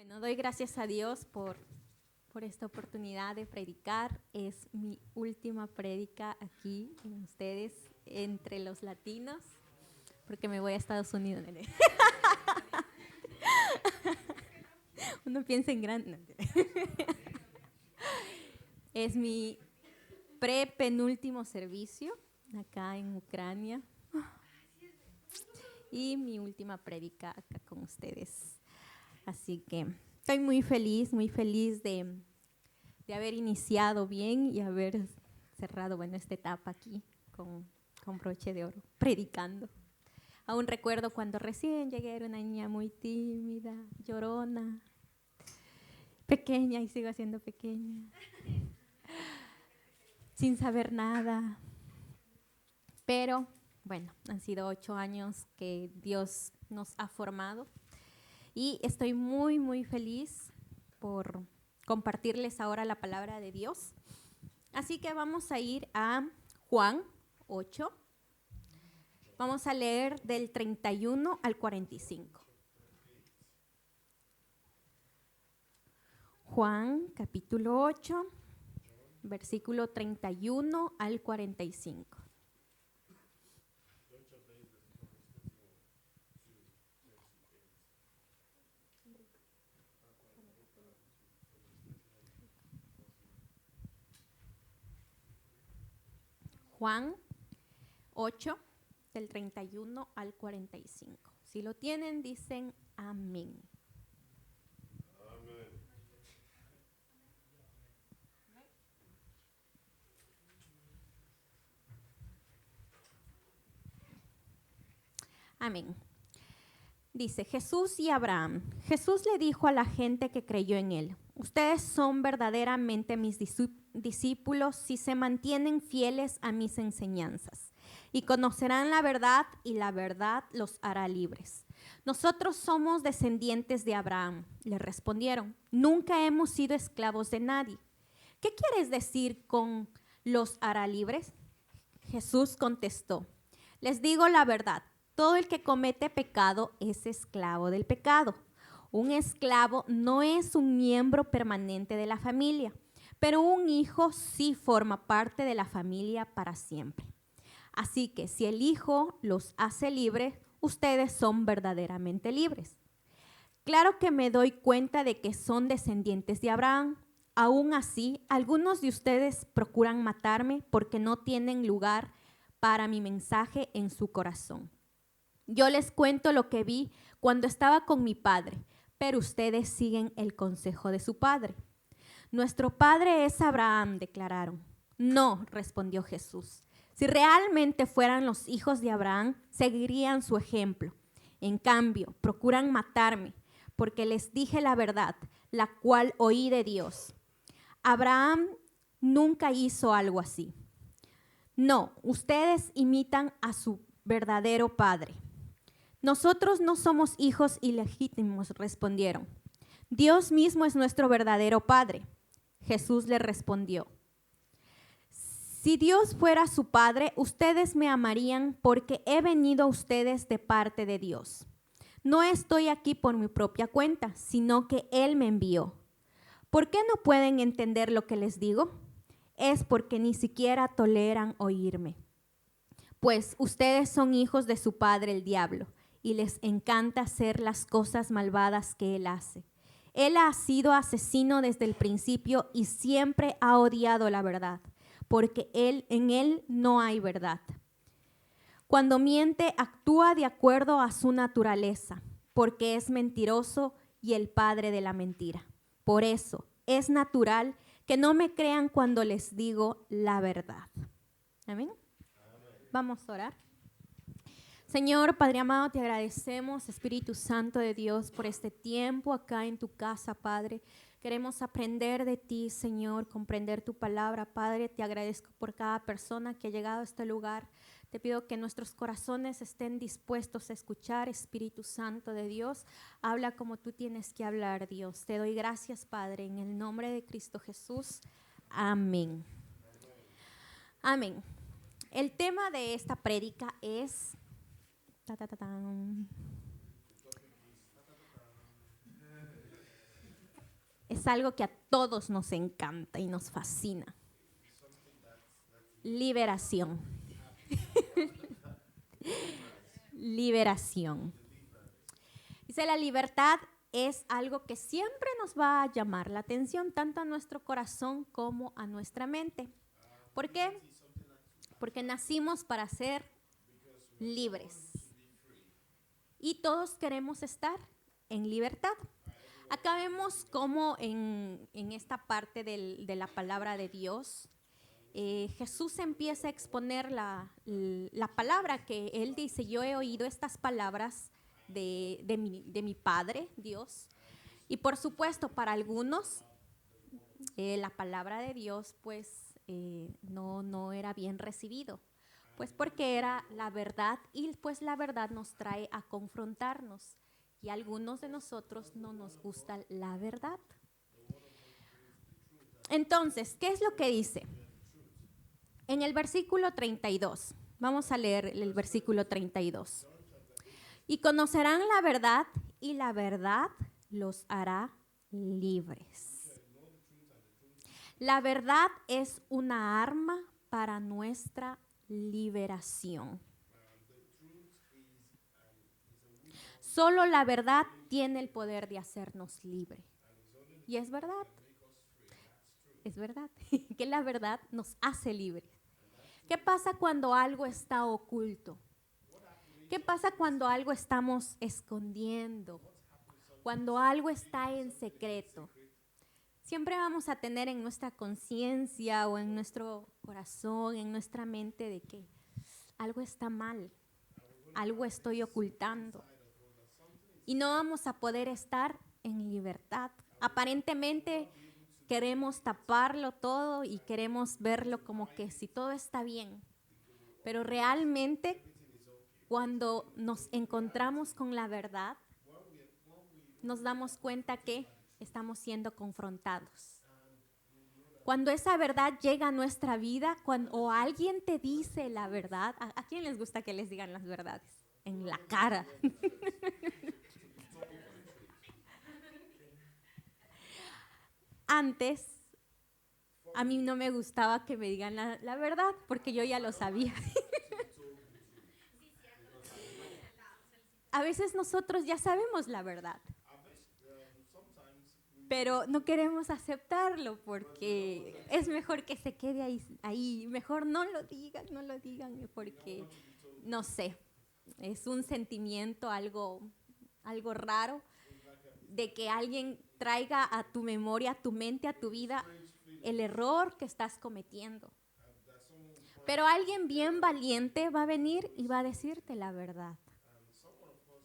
Bueno, doy gracias a Dios por esta oportunidad de predicar. Es mi última prédica aquí en ustedes, entre los latinos, porque me voy a Estados Unidos. Uno piensa en grande. Es mi prepenúltimo servicio acá en Ucrania y mi última prédica acá con ustedes. Así que estoy muy feliz de haber iniciado bien y haber cerrado esta etapa aquí con broche de oro, predicando. Aún recuerdo cuando recién llegué, era una niña muy tímida, llorona, pequeña y sigo siendo pequeña, sin saber nada. Pero bueno, han sido 8 años que Dios nos ha formado y estoy muy feliz por compartirles ahora la palabra de Dios. Así que vamos a ir a Juan 8. Vamos a leer del 31 al 45. Juan capítulo 8, versículo 31 al 45. Juan 8, del 31 al 45. Si lo tienen, dicen amén. Amén. Dice Jesús y Abraham. Jesús le dijo a la gente que creyó en él: ustedes son verdaderamente mis discípulos si se mantienen fieles a mis enseñanzas, y conocerán la verdad y la verdad los hará libres. Nosotros somos descendientes de Abraham, le respondieron. Nunca hemos sido esclavos de nadie. ¿Qué quieres decir con los hará libres? Jesús contestó: les digo la verdad. Todo el que comete pecado es esclavo del pecado. Un esclavo no es un miembro permanente de la familia, pero un hijo sí forma parte de la familia para siempre. Así que si el Hijo los hace libres, ustedes son verdaderamente libres. Claro que me doy cuenta de que son descendientes de Abraham. Aún así, algunos de ustedes procuran matarme porque no tienen lugar para mi mensaje en su corazón. Yo les cuento lo que vi cuando estaba con mi padre, pero ustedes siguen el consejo de su padre. Nuestro padre es Abraham, declararon. No, respondió Jesús. Si realmente fueran los hijos de Abraham, seguirían su ejemplo. En cambio, procuran matarme, porque les dije la verdad, la cual oí de Dios. Abraham nunca hizo algo así. No, ustedes imitan a su verdadero padre. Nosotros no somos hijos ilegítimos, respondieron. Dios mismo es nuestro verdadero Padre. Jesús le respondió: si Dios fuera su Padre, ustedes me amarían porque he venido a ustedes de parte de Dios. No estoy aquí por mi propia cuenta, sino que Él me envió. ¿Por qué no pueden entender lo que les digo? Es porque ni siquiera toleran oírme. Pues ustedes son hijos de su padre el diablo, y les encanta hacer las cosas malvadas que él hace. Él ha sido asesino desde el principio y siempre ha odiado la verdad, porque en él no hay verdad. Cuando miente, actúa de acuerdo a su naturaleza, porque es mentiroso y el padre de la mentira. Por eso es natural que no me crean cuando les digo la verdad. Amén. Vamos a orar. Señor, Padre amado, te agradecemos, Espíritu Santo de Dios, por este tiempo acá en tu casa, Padre. Queremos aprender de ti, Señor, comprender tu palabra, Padre. Te agradezco por cada persona que ha llegado a este lugar. Te pido que nuestros corazones estén dispuestos a escuchar, Espíritu Santo de Dios. Habla como tú tienes que hablar, Dios. Te doy gracias, Padre, en el nombre de Cristo Jesús. Amén. Amén. El tema de esta prédica es... es algo que a todos nos encanta y nos fascina. Liberación. Liberación. Dice, la libertad es algo que siempre nos va a llamar la atención, tanto a nuestro corazón como a nuestra mente. ¿Por qué? Porque nacimos para ser libres. Y todos queremos estar en libertad. Acá vemos cómo en esta parte de la palabra de Dios, Jesús empieza a exponer la palabra que Él dice, yo he oído estas palabras de mi Padre, Dios. Y por supuesto, para algunos, la palabra de Dios pues no era bien recibido, pues porque era la verdad y pues la verdad nos trae a confrontarnos. Y a algunos de nosotros no nos gusta la verdad. Entonces, ¿qué es lo que dice? En el versículo 32, vamos a leer el versículo 32. Y conocerán la verdad y la verdad los hará libres. La verdad es una arma para nuestra liberación. Solo la verdad tiene el poder de hacernos libre. Y es verdad. Es verdad que la verdad nos hace libres. ¿Qué pasa cuando algo está oculto? ¿Qué pasa cuando algo estamos escondiendo? Cuando algo está en secreto. Siempre vamos a tener en nuestra conciencia o en nuestro corazón, en nuestra mente de que algo está mal, algo estoy ocultando. Y no vamos a poder estar en libertad. Aparentemente queremos taparlo todo y queremos verlo como que si todo está bien. Pero realmente cuando nos encontramos con la verdad, nos damos cuenta que estamos siendo confrontados. Cuando esa verdad llega a nuestra vida, o alguien te dice la verdad, ¿a quién les gusta que les digan las verdades? En la cara. Antes, a mí no me gustaba que me digan la verdad, porque yo ya lo sabía. A veces nosotros ya sabemos la verdad, pero no queremos aceptarlo porque es mejor que se quede ahí. Mejor no lo digan, porque, no sé, es un sentimiento algo raro de que alguien traiga a tu memoria, a tu mente, a tu vida, el error que estás cometiendo. Pero alguien bien valiente va a venir y va a decirte la verdad.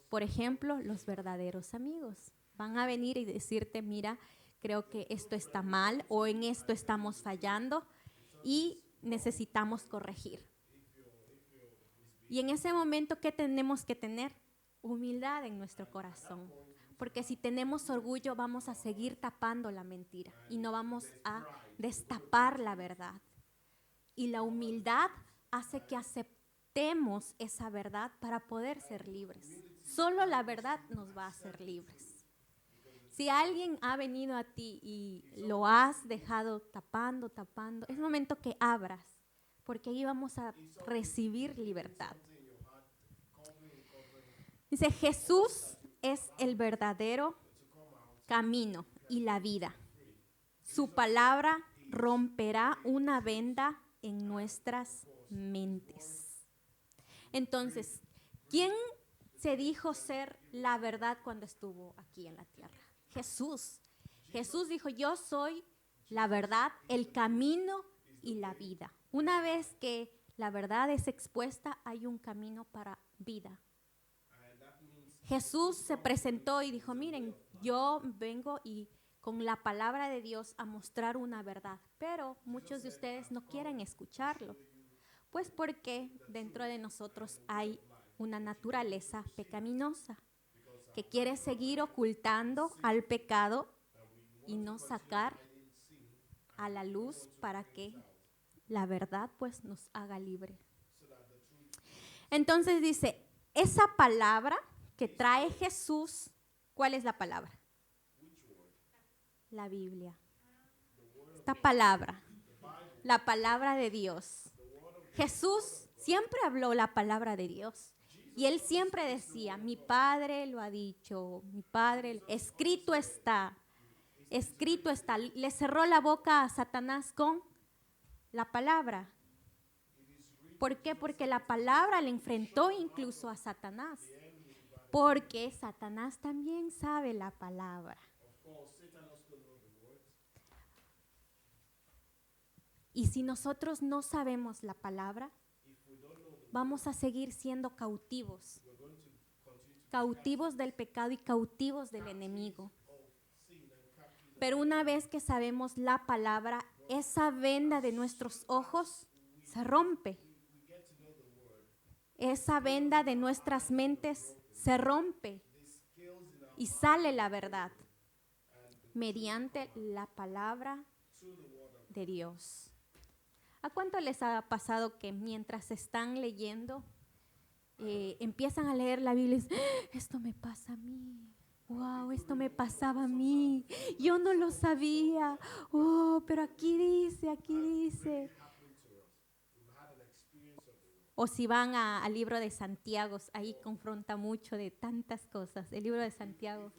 Por ejemplo, los verdaderos amigos van a venir y decirte, mira, creo que esto está mal o en esto estamos fallando y necesitamos corregir. Y en ese momento, ¿qué tenemos que tener? Humildad en nuestro corazón. Porque si tenemos orgullo, vamos a seguir tapando la mentira y no vamos a destapar la verdad. Y la humildad hace que aceptemos esa verdad para poder ser libres. Solo la verdad nos va a hacer libres. Si alguien ha venido a ti y lo has dejado tapando, es momento que abras, porque ahí vamos a recibir libertad. Dice, Jesús es el verdadero camino y la vida. Su palabra romperá una venda en nuestras mentes. Entonces, ¿quién se dijo ser la verdad cuando estuvo aquí en la tierra? Jesús. Jesús dijo, yo soy la verdad, el camino y la vida. Una vez que la verdad es expuesta, hay un camino para vida. Jesús se presentó y dijo, miren, yo vengo y con la palabra de Dios a mostrar una verdad, pero muchos de ustedes no quieren escucharlo, pues porque dentro de nosotros hay una naturaleza pecaminosa que quiere seguir ocultando al pecado y no sacar a la luz para que la verdad pues nos haga libre. Entonces dice, esa palabra que trae Jesús, ¿cuál es la palabra? La Biblia. Esta palabra. La palabra de Dios. Jesús siempre habló la palabra de Dios. Y él siempre decía, mi Padre lo ha dicho, mi Padre, escrito está, escrito está. Le cerró la boca a Satanás con la palabra. ¿Por qué? Porque la palabra le enfrentó incluso a Satanás. Porque Satanás también sabe la palabra. Y si nosotros no sabemos la palabra, vamos a seguir siendo cautivos. Cautivos del pecado y cautivos del enemigo. Pero una vez que sabemos la palabra, esa venda de nuestros ojos se rompe. Esa venda de nuestras mentes se rompe y sale la verdad mediante la palabra de Dios. ¿A cuánto les ha pasado que mientras están leyendo, empiezan a leer la Biblia y dicen, esto me pasa a mí? Wow, esto me pasaba a mí. Yo no lo sabía. Oh, pero aquí dice, aquí dice. O si van al libro de Santiago, ahí confronta mucho de tantas cosas. El libro de Santiago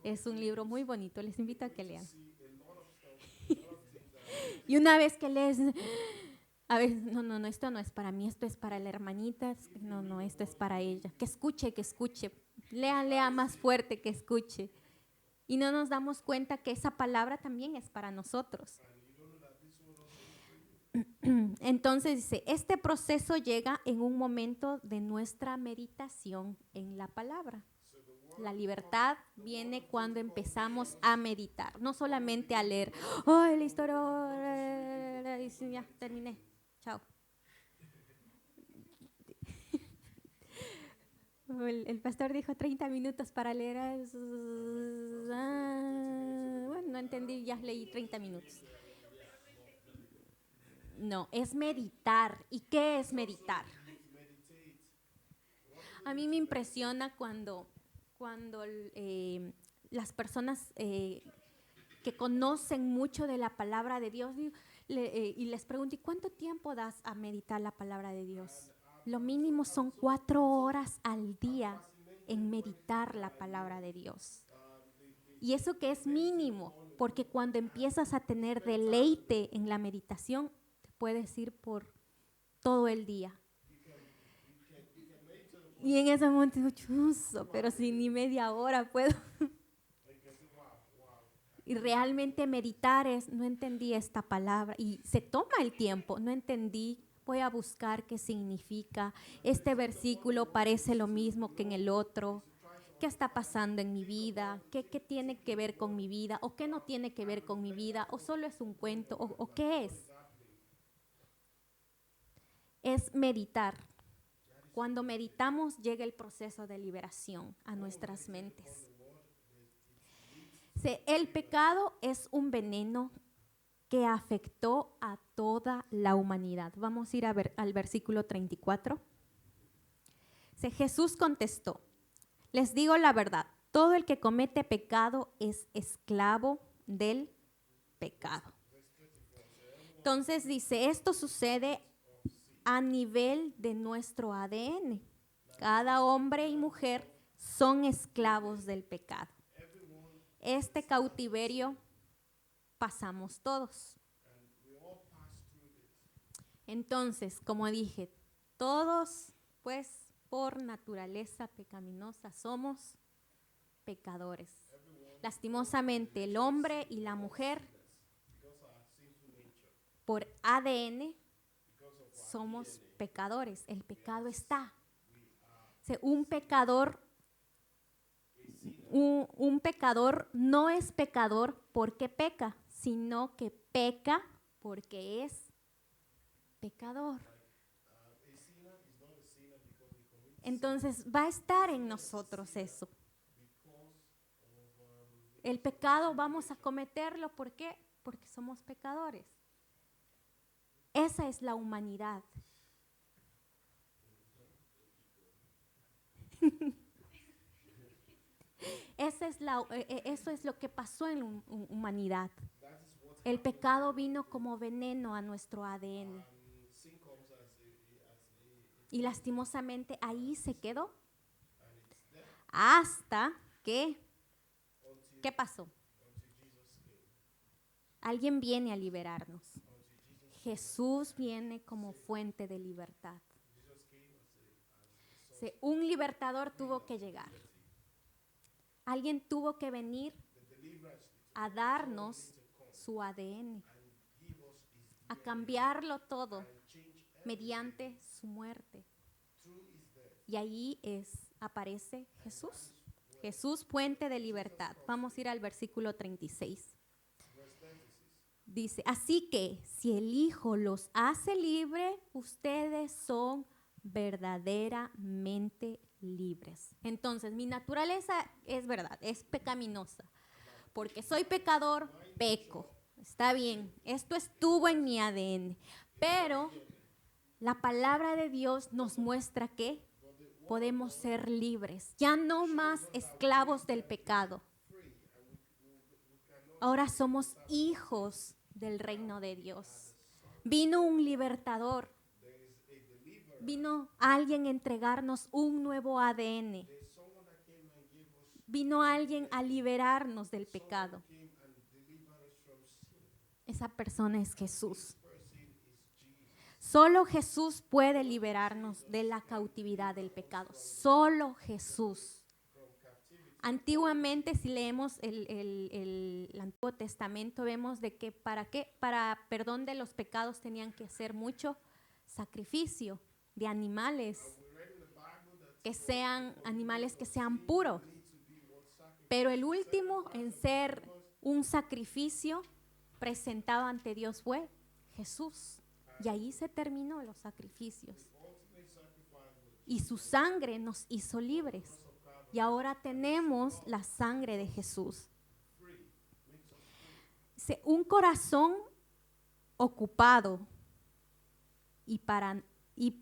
es un libro muy bonito. Les invito a que lean. Y una vez que lees, a veces, no, esto no es para mí, esto es para la hermanita. No, esto es para ella. Que escuche. Lea más fuerte, que escuche. Y no nos damos cuenta que esa palabra también es para nosotros. Entonces dice, este proceso llega en un momento de nuestra meditación en la palabra. La libertad viene cuando empezamos a meditar, no solamente a leer, la historia, ya terminé, chao. El pastor dijo 30 minutos para leer. Bueno, no entendí, ya leí 30 minutos. No, es meditar. ¿Y qué es meditar? A mí me impresiona cuando las personas que conocen mucho de la palabra de Dios y les pregunto, ¿y cuánto tiempo das a meditar la palabra de Dios? Lo mínimo son 4 horas al día en meditar la palabra de Dios. Y eso que es mínimo, porque cuando empiezas a tener deleite en la meditación, te puedes ir por todo el día. Y en ese momento digo, chuzo, pero si ni media hora puedo. Y realmente meditar es, no entendí esta palabra. Y se toma el tiempo, no entendí, voy a buscar qué significa. Este versículo parece lo mismo que en el otro. ¿Qué está pasando en mi vida? ¿Qué tiene que ver con mi vida? ¿O qué no tiene que ver con mi vida? ¿O solo es un cuento? ¿O qué es? Es meditar. Cuando meditamos llega el proceso de liberación a nuestras mentes. El pecado es un veneno que afectó a toda la humanidad. Vamos a ir al versículo 34. Jesús contestó, les digo la verdad, todo el que comete pecado es esclavo del pecado. Entonces dice, esto sucede a nivel de nuestro ADN. Cada hombre y mujer son esclavos del pecado. Este cautiverio pasamos todos. Entonces, como dije, todos, pues, por naturaleza pecaminosa somos pecadores. Lastimosamente, el hombre y la mujer, por ADN, somos pecadores. El pecado está. Un pecador no es pecador porque peca, sino que peca porque es pecador. Entonces va a estar en nosotros eso. El pecado vamos a cometerlo, ¿por qué? Porque somos pecadores. Esa es la humanidad. Eso es lo que pasó en la humanidad. El pecado vino como veneno a nuestro ADN. Y lastimosamente ahí se quedó. Hasta que, ¿qué pasó? Alguien viene a liberarnos. Jesús viene como fuente de libertad. Un libertador tuvo que llegar. Alguien tuvo que venir a darnos su ADN, a cambiarlo todo mediante su muerte. Y ahí aparece Jesús. Jesús, fuente de libertad. Vamos a ir al versículo 36. Dice, así que si el Hijo los hace libre, ustedes son verdaderamente libres. Entonces, mi naturaleza es verdad, es pecaminosa. Porque soy pecador, peco. Está bien, esto estuvo en mi ADN. Pero la palabra de Dios nos muestra que podemos ser libres, ya no más esclavos del pecado. Ahora somos hijos del reino de Dios. Vino un libertador. Vino alguien a entregarnos un nuevo ADN. Vino alguien a liberarnos del pecado. Esa persona es Jesús. Solo Jesús puede liberarnos de la cautividad del pecado. Solo Jesús. Antiguamente, si leemos el Antiguo Testamento, vemos de que para perdón de los pecados tenían que hacer mucho sacrificio de animales que sean puros. Pero el último en ser un sacrificio presentado ante Dios fue Jesús. Y ahí se terminó los sacrificios. Y su sangre nos hizo libres. Y ahora tenemos la sangre de Jesús. Un corazón ocupado y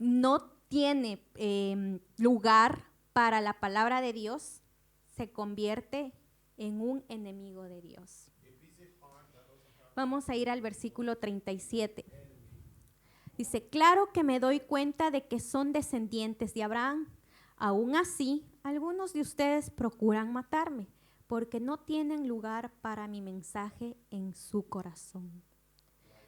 no tiene lugar para la palabra de Dios, se convierte en un enemigo de Dios. Vamos a ir al versículo 37. Dice, claro que me doy cuenta de que son descendientes de Abraham. Aún así, algunos de ustedes procuran matarme porque no tienen lugar para mi mensaje en su corazón.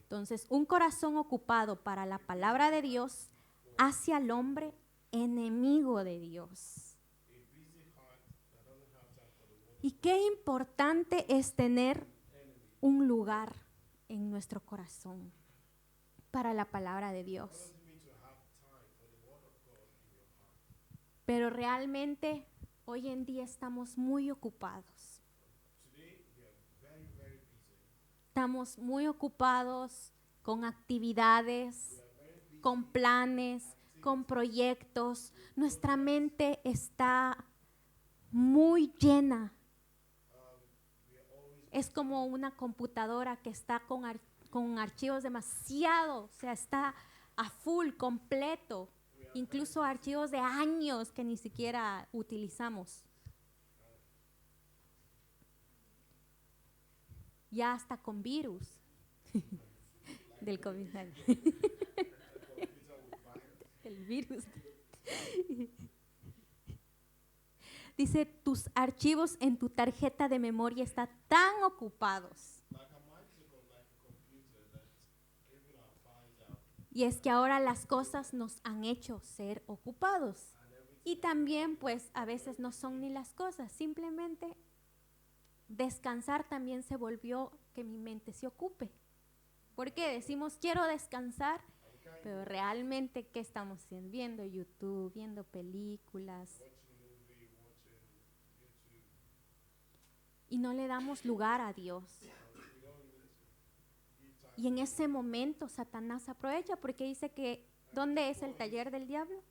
Entonces, un corazón ocupado para la palabra de Dios hace al hombre enemigo de Dios. Y qué importante es tener un lugar en nuestro corazón para la palabra de Dios. Pero realmente hoy en día estamos muy ocupados. Estamos muy ocupados con actividades, con planes, con proyectos. Nuestra mente está muy llena. Es como una computadora que está con archivos demasiado, o sea, está a full, completo. Incluso archivos de años que ni siquiera utilizamos. Ya hasta con virus del COVID. El virus. Dice, tus archivos en tu tarjeta de memoria están tan ocupados. Y es que ahora las cosas nos han hecho ser ocupados. Y también, pues, a veces no son ni las cosas. Simplemente descansar también se volvió que mi mente se ocupe. Porque decimos, quiero descansar, pero realmente, ¿qué estamos haciendo? Viendo YouTube, viendo películas. Y no le damos lugar a Dios. Y en ese momento Satanás aprovecha porque dice que ¿dónde es el taller del diablo?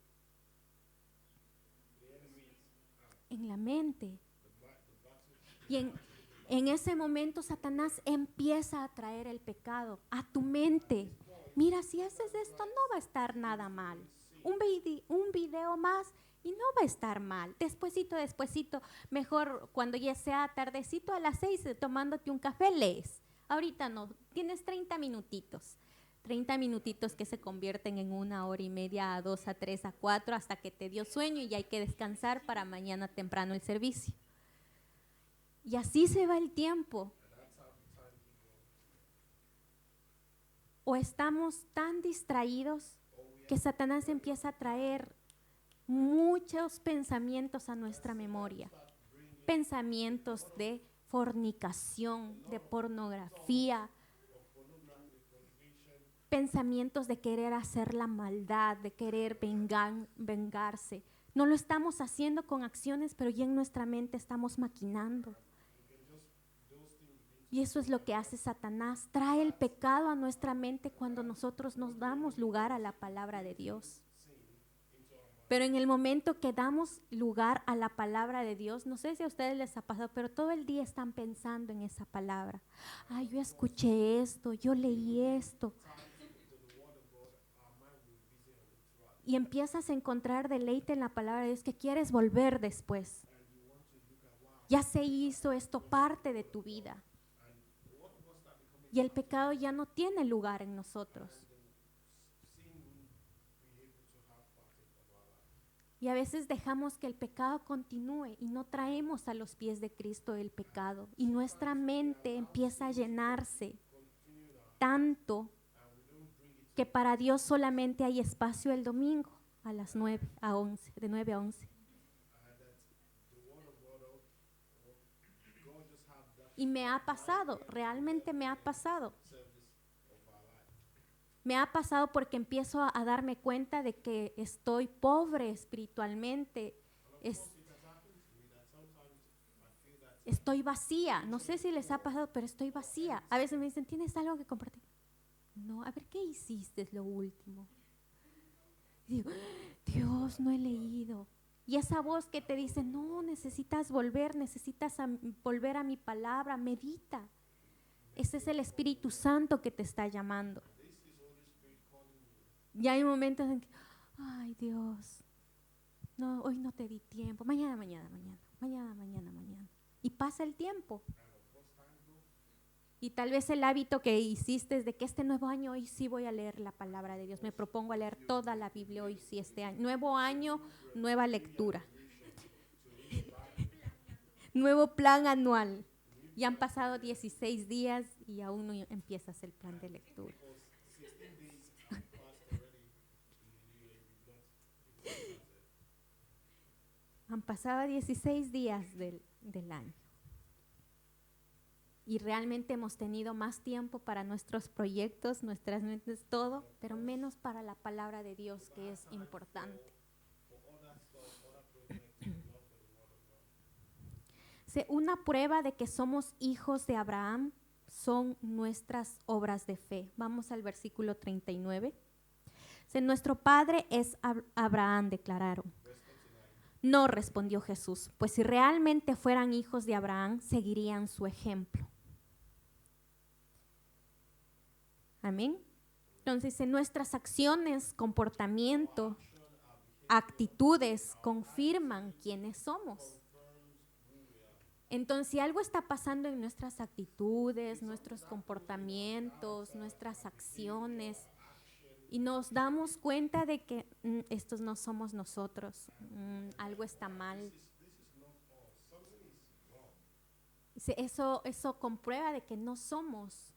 En la mente. Y en ese momento Satanás empieza a traer el pecado a tu mente. Mira, si haces esto no va a estar nada mal. Un video más Y no va a estar mal. Despuésito, mejor cuando ya sea tardecito a las 6, tomándote un café, lees. Ahorita no, tienes 30 minutitos. 30 minutitos que se convierten en 1 hora y media, a 2, a 3, a 4, hasta que te dio sueño y ya hay que descansar para mañana temprano el servicio. Y así se va el tiempo. O estamos tan distraídos que Satanás empieza a traer muchos pensamientos a nuestra memoria. Pensamientos de fornicación, de pornografía, pensamientos de querer hacer la maldad, de querer vengarse. No lo estamos haciendo con acciones, pero ya en nuestra mente estamos maquinando. Y eso es lo que hace Satanás. Trae el pecado a nuestra mente cuando nosotros nos damos lugar a la palabra de Dios. Pero en el momento que damos lugar a la palabra de Dios, no sé si a ustedes les ha pasado, pero todo el día están pensando en esa palabra. Ay, yo escuché esto, yo leí esto. Y empiezas a encontrar deleite en la palabra de Dios que quieres volver después. Ya se hizo esto parte de tu vida. Y el pecado ya no tiene lugar en nosotros. Y a veces dejamos que el pecado continúe y no traemos a los pies de Cristo el pecado. Y nuestra mente empieza a llenarse tanto que para Dios solamente hay espacio el domingo a las 9 a 11, de 9 a 11. Y me ha pasado, realmente me ha pasado. Me ha pasado porque empiezo a darme cuenta de que estoy pobre espiritualmente. Estoy vacía. No sé si les ha pasado, pero estoy vacía. A veces me dicen, ¿tienes algo que compartir? No, a ver, ¿qué hiciste? Es lo último. Y digo, Dios, no he leído. Y esa voz que te dice, no, necesitas volver a mi palabra, medita. Ese es el Espíritu Santo que te está llamando. Y hay momentos en que, ay Dios, no, hoy no te di tiempo, mañana. Y pasa el tiempo. Y tal vez el hábito que hiciste es de que este nuevo año hoy sí voy a leer la palabra de Dios. Me propongo a leer toda la Biblia hoy sí este año. Nuevo año, nueva lectura. Nuevo plan anual. Ya han pasado 16 días y aún no empiezas el plan de lectura. Han pasado 16 días del año. Y realmente hemos tenido más tiempo para nuestros proyectos, nuestras mentes, todo, pero menos para la palabra de Dios, que es importante. Una prueba de que somos hijos de Abraham son nuestras obras de fe. Vamos al versículo 39. Nuestro padre es Abraham, declararon. No, respondió Jesús, pues si realmente fueran hijos de Abraham, seguirían su ejemplo. Amén. Entonces, en nuestras acciones, comportamiento, actitudes confirman quiénes somos. Entonces, si algo está pasando en nuestras actitudes, nuestros comportamientos, nuestras acciones, y nos damos cuenta de que estos no somos nosotros, algo está mal. Eso comprueba de que no somos,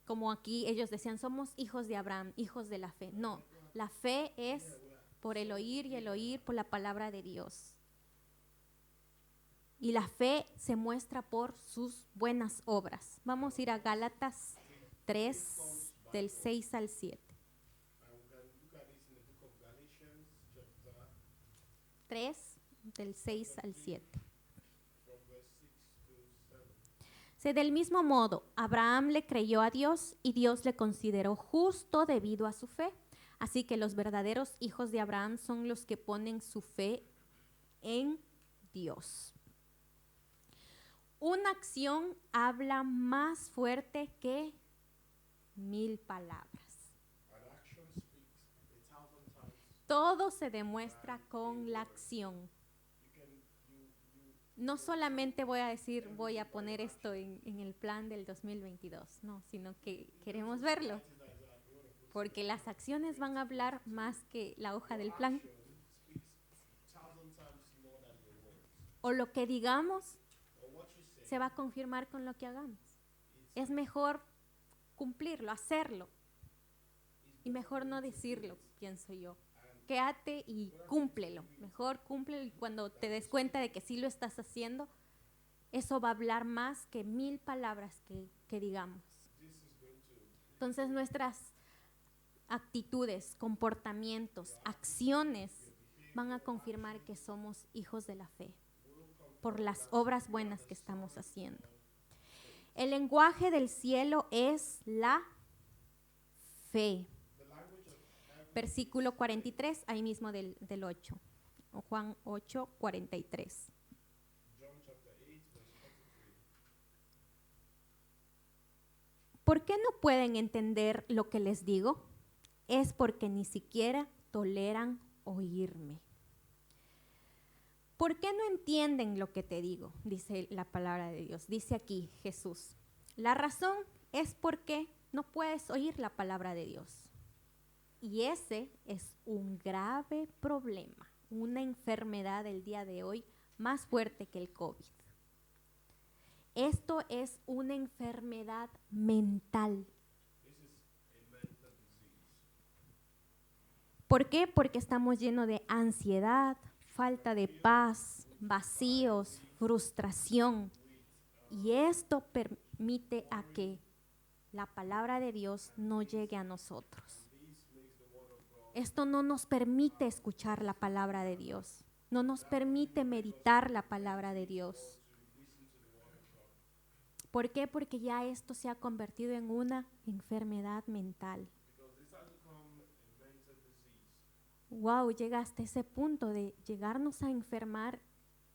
como aquí ellos decían, somos hijos de Abraham, hijos de la fe. No, la fe es por el oír y el oír por la palabra de Dios. Y la fe se muestra por sus buenas obras. Vamos a ir a Gálatas 3, del 6 al 7. 3, del 6 al 7. Del mismo modo, Abraham le creyó a Dios y Dios le consideró justo debido a su fe. Así que los verdaderos hijos de Abraham son los que ponen su fe en Dios. Una acción habla más fuerte que 1000 palabras. Todo se demuestra con la acción. No solamente voy a decir, voy a poner esto en el plan del 2022, no, sino que queremos verlo. Porque las acciones van a hablar más que la hoja del plan. O lo que digamos se va a confirmar con lo que hagamos. Es mejor cumplirlo, hacerlo. Y mejor no decirlo, pienso yo. Quédate y cúmplelo. Mejor cúmplelo y cuando te des cuenta de que sí lo estás haciendo, eso va a hablar más que 1000 palabras que digamos. Entonces nuestras actitudes, comportamientos, acciones van a confirmar que somos hijos de la fe por las obras buenas que estamos haciendo. El lenguaje del cielo es la fe. Versículo 43, ahí mismo del 8. Juan 8, 43. ¿Por qué no pueden entender lo que les digo? Es porque ni siquiera toleran oírme. ¿Por qué no entienden lo que te digo? Dice la palabra de Dios. Dice aquí Jesús. La razón es porque no puedes oír la palabra de Dios. Y ese es un grave problema, una enfermedad del día de hoy más fuerte que el COVID. Esto es una enfermedad mental. ¿Por qué? Porque estamos llenos de ansiedad, falta de paz, vacíos, frustración. Y esto permite a que la palabra de Dios no llegue a nosotros. Esto no nos permite escuchar la palabra de Dios. No nos permite meditar la palabra de Dios. ¿Por qué? Porque ya esto se ha convertido en una enfermedad mental. Wow, llega hasta ese punto de llegarnos a enfermar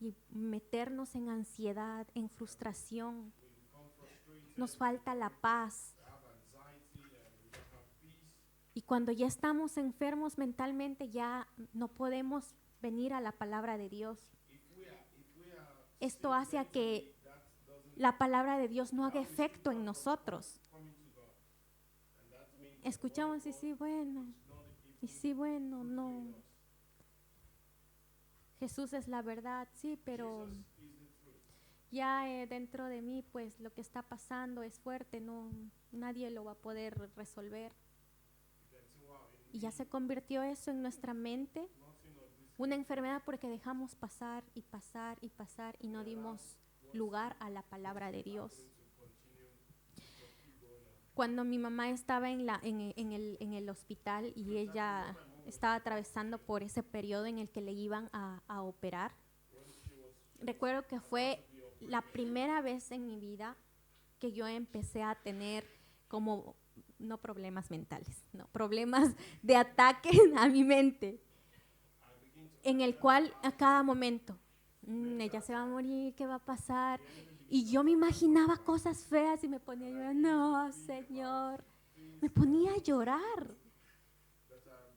y meternos en ansiedad, en frustración. Nos falta la paz. Y cuando ya estamos enfermos mentalmente, ya no podemos venir a la palabra de Dios. Esto hace a que la palabra de Dios no haga efecto en nosotros. Escuchamos y sí, bueno, no. Jesús es la verdad, sí, pero ya dentro de mí, pues lo que está pasando es fuerte, no, nadie lo va a poder resolver. Y ya se convirtió eso en nuestra mente, una enfermedad porque dejamos pasar y pasar y pasar y no dimos lugar a la palabra de Dios. Cuando mi mamá estaba en el hospital y ella estaba atravesando por ese periodo en el que le iban a operar, recuerdo que fue la primera vez en mi vida que yo empecé a tener como, no problemas mentales, no, problemas de ataque a mi mente, en el cual a cada momento, ella se va a morir, ¿qué va a pasar? Y yo me imaginaba cosas feas y me ponía a llorar, no, Señor, me ponía a llorar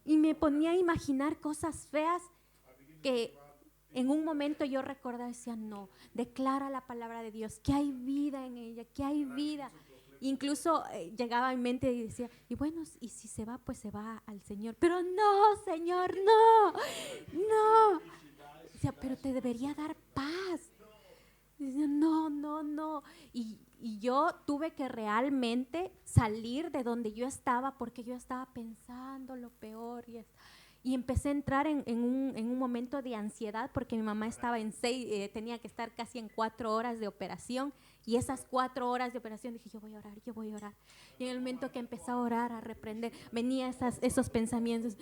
y me ponía a imaginar cosas feas que en un momento yo recordaba y decía, no, declara la palabra de Dios, que hay vida en ella, que hay vida. Incluso llegaba a mi mente y decía, y bueno, y si se va, pues se va al Señor. Pero no, Señor, no. Decía, pero te debería dar paz. Decía, no. Y yo tuve que realmente salir de donde yo estaba porque yo estaba pensando lo peor y empecé a entrar en un momento de ansiedad porque mi mamá estaba tenía que estar casi en 4 horas de operación y esas 4 horas de operación dije, yo voy a orar. Y en el momento que empecé a orar, a reprender, venía esos pensamientos,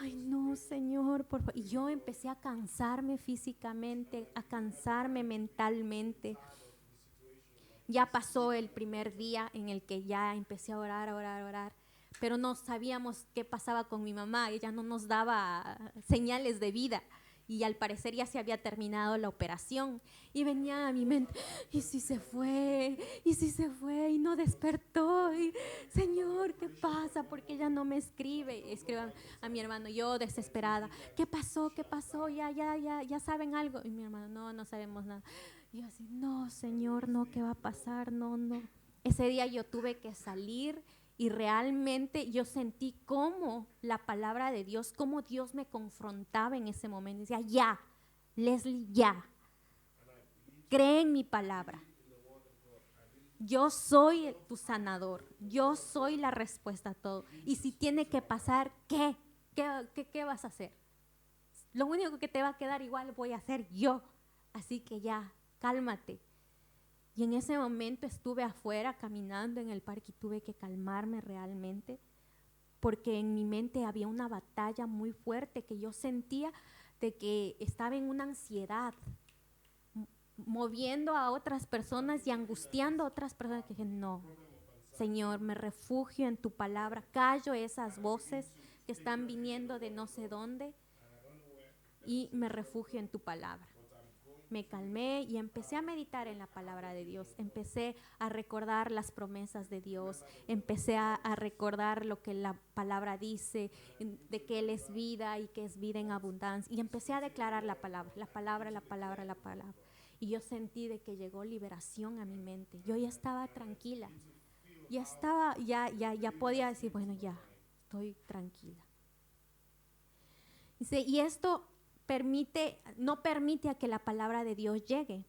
ay no, Señor, por favor. Y yo empecé a cansarme físicamente, a cansarme mentalmente. Ya pasó el primer día en el que ya empecé a orar. Pero no sabíamos qué pasaba con mi mamá, ella no nos daba señales de vida y al parecer ya se había terminado la operación y venía a mi mente, ¿y si se fue? y no despertó. Y, Señor, ¿qué pasa? ¿Por qué ella no me escribe? Escribe a mi hermano, yo desesperada. ¿Qué pasó? ¿Qué pasó? Ya saben algo. Y mi hermano, no sabemos nada. Y yo así, no, Señor, no, ¿qué va a pasar? No. Ese día yo tuve que salir y realmente yo sentí cómo la palabra de Dios, cómo Dios me confrontaba en ese momento. Decía, ya, Leslie, ya. Cree en mi palabra. Yo soy tu sanador. Yo soy la respuesta a todo. Y si tiene que pasar, ¿qué? ¿Qué vas a hacer? Lo único que te va a quedar igual voy a hacer yo. Así que ya, cálmate. Y en ese momento estuve afuera caminando en el parque y tuve que calmarme realmente, porque en mi mente había una batalla muy fuerte que yo sentía de que estaba en una ansiedad, moviendo a otras personas y angustiando a otras personas, que dije, no, Señor, me refugio en tu palabra, callo esas voces que están viniendo de no sé dónde y me refugio en tu palabra. Me calmé y empecé a meditar en la palabra de Dios, empecé a recordar las promesas de Dios, empecé a recordar lo que la palabra dice, de que Él es vida y que es vida en abundancia, y empecé a declarar la palabra, la palabra, la palabra, la palabra. Y yo sentí de que llegó liberación a mi mente, yo ya estaba tranquila, ya podía decir, bueno, ya, estoy tranquila. Dice, y esto no permite a que la palabra de Dios llegue,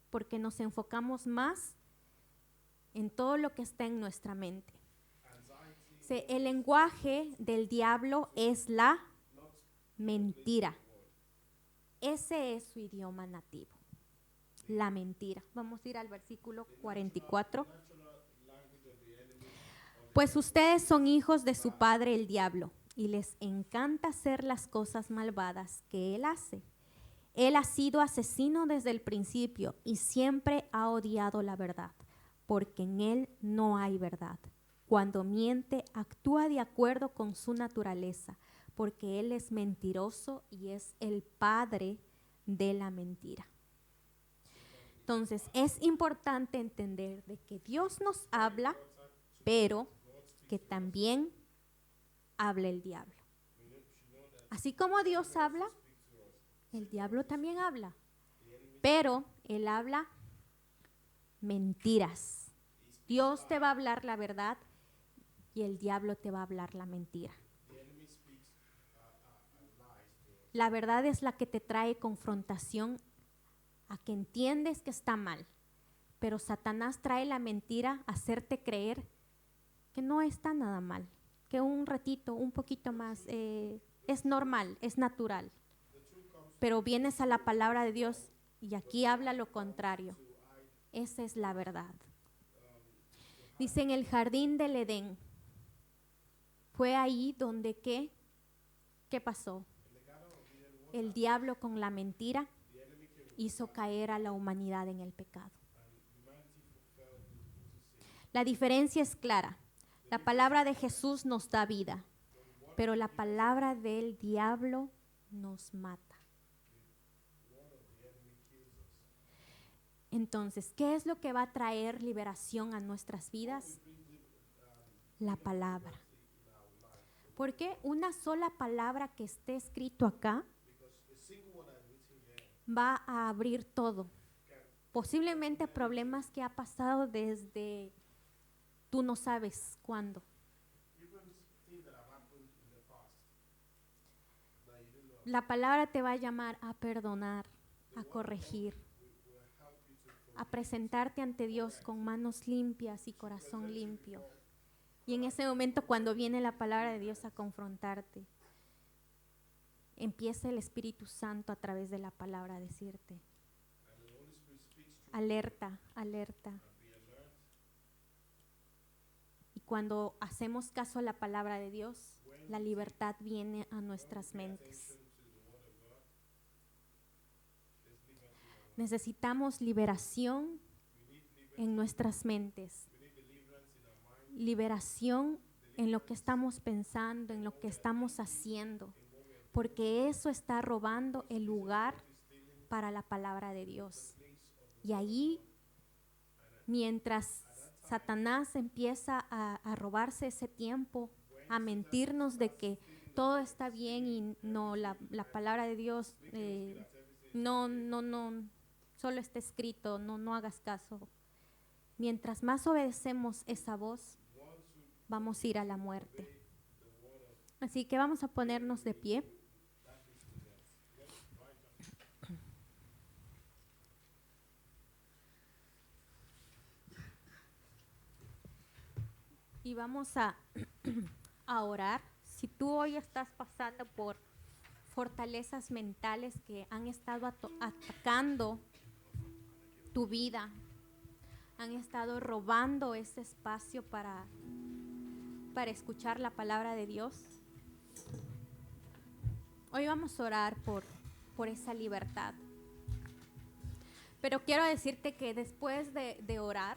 porque nos enfocamos más en todo lo que está en nuestra mente. Dice, el lenguaje del diablo es la mentira. Ese es su idioma nativo, la mentira. Vamos a ir al versículo 44. Pues ustedes son hijos de su padre el diablo, y les encanta hacer las cosas malvadas que él hace. Él ha sido asesino desde el principio y siempre ha odiado la verdad, porque en él no hay verdad. Cuando miente, actúa de acuerdo con su naturaleza, porque él es mentiroso y es el padre de la mentira. Entonces, es importante entender de que Dios nos habla, pero que también habla el diablo. Así como Dios habla, el diablo también habla, pero él habla mentiras. Dios te va a hablar la verdad y el diablo te va a hablar la mentira. La verdad es la que te trae confrontación a que entiendes que está mal, pero Satanás trae la mentira a hacerte creer que no está nada mal, que un ratito, un poquito más, es normal, es natural. Pero vienes a la palabra de Dios y aquí habla lo contrario. Esa es la verdad. Dice, en el jardín del Edén, fue ahí donde ¿qué pasó? El diablo con la mentira hizo caer a la humanidad en el pecado. La diferencia es clara. La palabra de Jesús nos da vida, pero la palabra del diablo nos mata. Entonces, ¿qué es lo que va a traer liberación a nuestras vidas? La palabra. Porque una sola palabra que esté escrito acá va a abrir todo. Posiblemente problemas que ha pasado desde tú no sabes cuándo. La palabra te va a llamar a perdonar, a corregir, a presentarte ante Dios con manos limpias y corazón limpio. Y en ese momento, cuando viene la palabra de Dios a confrontarte, empieza el Espíritu Santo a través de la palabra a decirte, alerta, alerta. Y cuando hacemos caso a la palabra de Dios, la libertad viene a nuestras mentes. Necesitamos liberación en nuestras mentes, liberación en lo que estamos pensando, en lo que estamos haciendo, porque eso está robando el lugar para la palabra de Dios. Y ahí, mientras Satanás empieza a robarse ese tiempo, a mentirnos de que todo está bien y no, la palabra de Dios no, solo está escrito, no hagas caso. Mientras más obedecemos esa voz, vamos a ir a la muerte. Así que vamos a ponernos de pie. Y vamos a orar. Si tú hoy estás pasando por fortalezas mentales que han estado atacando tu vida, han estado robando ese espacio para escuchar la palabra de Dios, hoy vamos a orar por esa libertad. Pero quiero decirte que después de orar,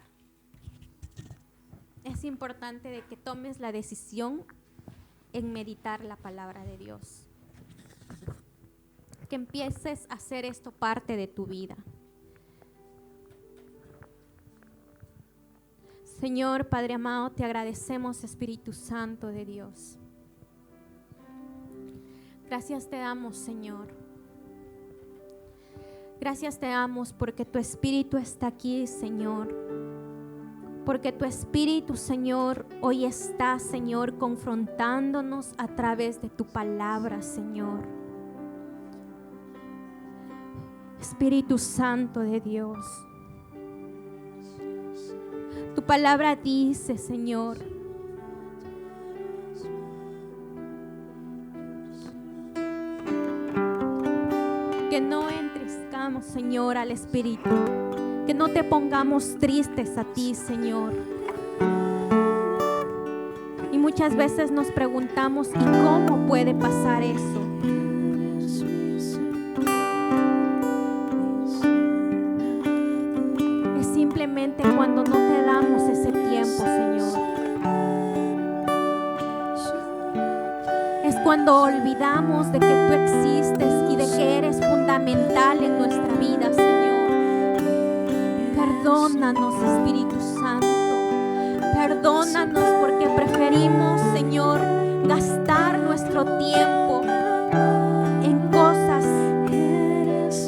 es importante de que tomes la decisión en meditar la palabra de Dios. Que empieces a hacer esto parte de tu vida. Señor, Padre amado, te agradecemos, Espíritu Santo de Dios. Gracias te damos, Señor. Gracias te damos porque tu Espíritu está aquí, Señor. Porque tu Espíritu, Señor, hoy está, Señor, confrontándonos a través de tu palabra, Señor. Espíritu Santo de Dios. Tu palabra dice, Señor, que no entristezcamos, Señor, al Espíritu. Que no te pongamos tristes a ti, Señor. Y muchas veces nos preguntamos, ¿y cómo puede pasar eso? Es simplemente cuando no te damos ese tiempo, Señor. Es cuando olvidamos de que tú existes y de que eres fundamental en nuestra vida, Señor. Perdónanos, Espíritu Santo. Perdónanos porque preferimos, Señor, gastar nuestro tiempo en cosas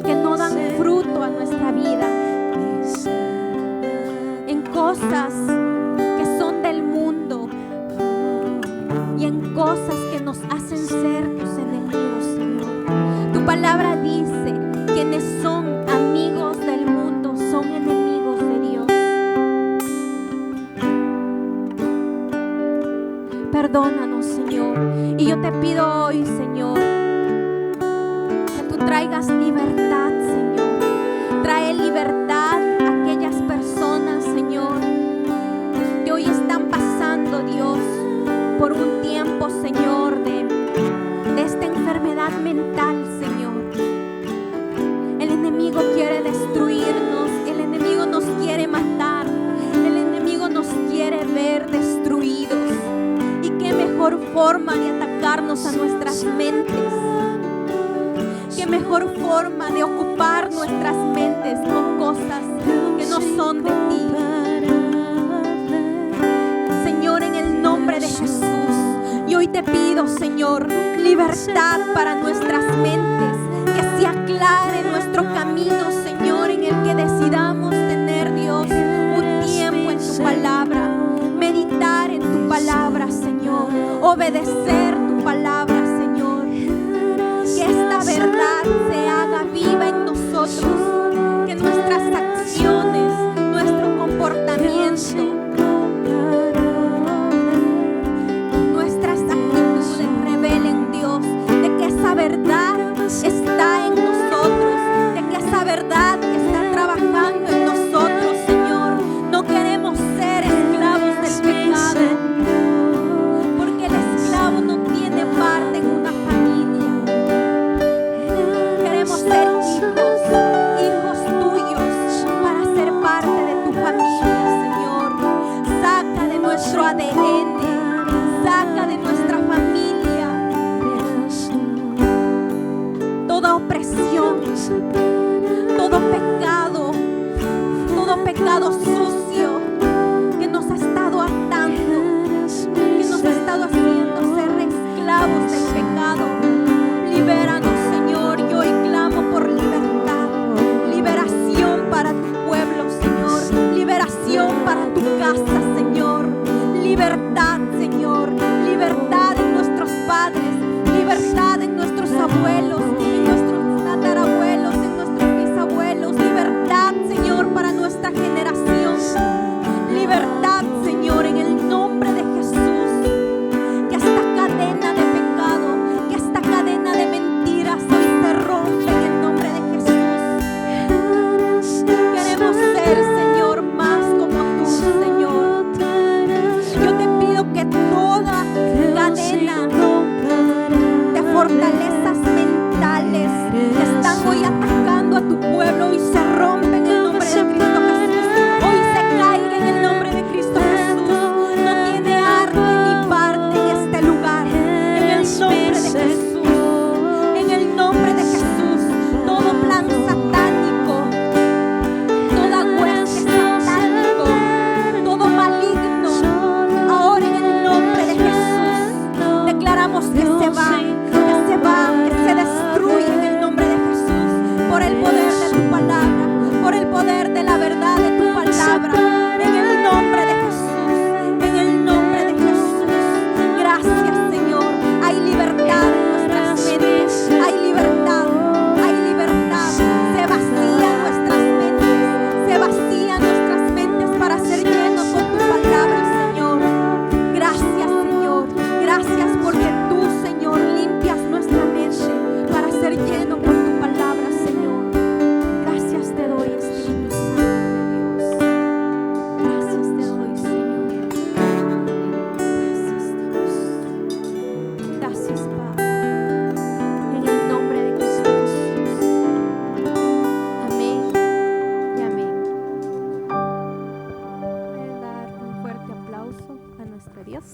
que no dan fruto a nuestra vida, en cosas que son del mundo y en cosas que nos hacen ser tus enemigos, Señor. Tu palabra dice, quienes son amigos del mundo son enemigos. Perdónanos, Señor. Y yo te pido hoy, Señor, que tú traigas libertad, Señor. Trae libertad a aquellas personas, Señor, que hoy están pasando, Dios, por un tiempo, Señor, de esta enfermedad mental, Señor. El enemigo quiere destruirnos, el enemigo nos quiere matar, el enemigo nos quiere ver destruidos. Qué mejor forma de atacarnos a nuestras mentes. Qué mejor forma de ocupar nuestras mentes con cosas que no son de ti. Señor, en el nombre de Jesús, y hoy te pido, Señor, libertad para nuestras mentes, que se aclare nuestro camino, Señor, en el que decidamos tener, Dios, un tiempo en tu palabra. Meditar en tu palabra, Señor. Obedecer tu palabra, Señor. Que esta verdad se haga viva en nosotros. Que nuestras acciones, nuestro comportamiento, nuestras actitudes revelen, Dios, de que esa verdad está en nosotros. De que esa verdad está trabajando en nosotros, Señor. No queremos ser esclavos del pecado, porque el esclavo no casa, Señor. Libertad, Señor. Libertad en nuestros padres. Libertad en nuestros abuelos, en nuestros tatarabuelos, en nuestros bisabuelos. Libertad, Señor, para nuestra generación. Libertad, Señor, en el nombre de Jesús. Que esta cadena de pecado, que esta cadena de mentiras hoy se rompe en el nombre de Jesús. Queremos ser, Señor, más como tú, Señor. Yo te pido que toda cadena de fortalezas mentales que están hoy atacando a tu pueblo hoy se rompen en el nombre de Cristo Jesús. Hoy se caiga en el nombre de Cristo Jesús. No tiene arte ni parte en este lugar. En el nombre de Jesús. En el nombre de Jesús. Todo plan satánico, toda hueste satánico, todo maligno, ahora en el nombre de Jesús declaramos que se va, que se destruye en el nombre de Jesús, por el poder de tu palabra, por el poder de la verdad de tu palabra, en el nombre de Jesús, en el nombre de Jesús. Gracias, Señor. Hay libertad en nuestras mentes, hay libertad, hay libertad. Se vacían nuestras mentes para ser llenos con tu palabra, Señor. Gracias, Señor. Gracias porque tú, Señor, limpias nuestra mente para ser lleno con tu palabra, Señor. Gracias te doy, Espíritu Santo de Dios. Gracias te doy, Señor. Gracias, Dios. Gracias, Padre. En el nombre de Cristo Jesús. Amén y amén. Pueden dar un fuerte aplauso a nuestro Dios.